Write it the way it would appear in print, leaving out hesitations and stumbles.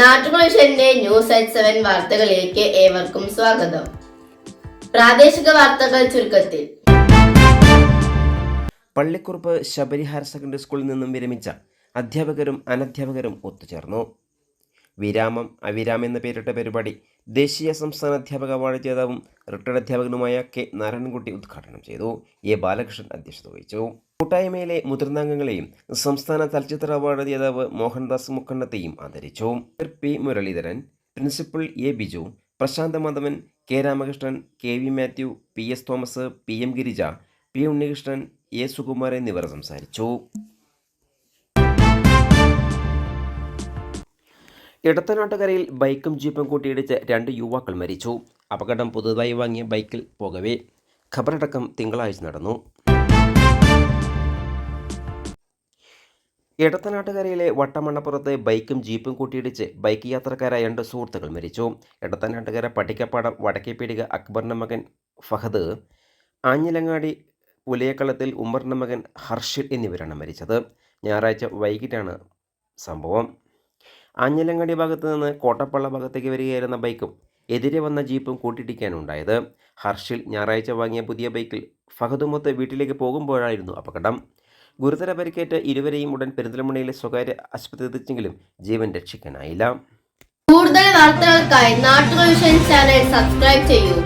നാട്ടുവിഷന്റെ news at 7 വാർത്തകളിലേക്ക് ഏവർക്കും സ്വാഗതം. പ്രാദേശിക വാർത്തകൾ ചുരുക്കത്തിൽ. പള്ളിക്കുറുപ്പ് ശബരി ഹയർ സെക്കൻഡറി സ്കൂളിൽ നിന്നും വിരമിച്ച അധ്യാപകരും അനധ്യാപകരും ഒത്തുചേർന്നു. വിരാമം അവിരാമം എന്ന പേരിട്ട പരിപാടി ദേശീയ സംസ്ഥാന അധ്യാപക അവാർഡ് ജേതാവും റിട്ടയർഡ് അധ്യാപകനുമായ കെ നാരായണൻകുട്ടി ഉദ്ഘാടനം ചെയ്തു. എ ബാലകൃഷ്ണൻ അധ്യക്ഷത വഹിച്ചു. കൂട്ടായ്മയിലെ മുതിർന്ന അംഗങ്ങളെയും സംസ്ഥാന ചലച്ചിത്ര അവാർഡ് ജേതാവ് മോഹൻദാസ് മുക്കണ്ണത്തെയും ആദരിച്ചു. P Muraleedharan, principal A Biju, Prashanth Madhavan, K Ramakrishnan, K V Mathew, P S Thomas, P M Girija, P Unnikrishnan, A Sukumaran എന്നിവർ സംസാരിച്ചു. ഇടത്തനാട്ടുകരയിൽ ബൈക്കും ജീപ്പും കൂട്ടിയിടിച്ച് 2 യുവാക്കൾ മരിച്ചു. അപകടം പുതുതായി വാങ്ങിയ ബൈക്കിൽ പോകവേ. ഖബറടക്കം തിങ്കളാഴ്ച നടന്നു. ഇടത്തനാട്ടുകരയിലെ വട്ടമണ്ണപ്പുറത്ത് ബൈക്കും ജീപ്പും കൂട്ടിയിടിച്ച് ബൈക്ക് യാത്രക്കാരായ 2 സുഹൃത്തുക്കൾ മരിച്ചു. ഇടത്തനാട്ടുകര പട്ടിക്കപ്പാടം വടക്കേപ്പീടിക അക്ബറിൻ്റെ മകൻ ഫഹദ്, ആഞ്ഞിലങ്ങാടി പുലിയക്കളത്തിൽ ഉമ്മറിൻ്റെ മകൻ ഹർഷിൽ എന്നിവരാണ് മരിച്ചത്. ഞായറാഴ്ച വൈകിട്ടാണ് സംഭവം. ആഞ്ഞിലങ്ങാടി ഭാഗത്ത് നിന്ന് കോട്ടപ്പള്ള ഭാഗത്തേക്ക് വരികയായിരുന്ന ബൈക്കും എതിരെ വന്ന ജീപ്പും കൂട്ടിയിടിക്കാനുണ്ടായത്. ഹർഷിൽ ഞായറാഴ്ച വാങ്ങിയ പുതിയ ബൈക്കിൽ ഫഹദുമൊത്ത് വീട്ടിലേക്ക് പോകുമ്പോഴായിരുന്നു അപകടം. ഗുരുതര പരിക്കേറ്റ് ഇരുവരെയും ഉടൻ പെരിന്തൽമണ്ണയിലെ സ്വകാര്യ ആശുപത്രിയിൽ എത്തിച്ചെങ്കിലും ജീവൻ രക്ഷിക്കാനായില്ല. കൂടുതൽ വാർത്തകൾക്കായി നാട്ടുവിഷൻ ചാനൽ സബ്സ്ക്രൈബ് ചെയ്യൂ.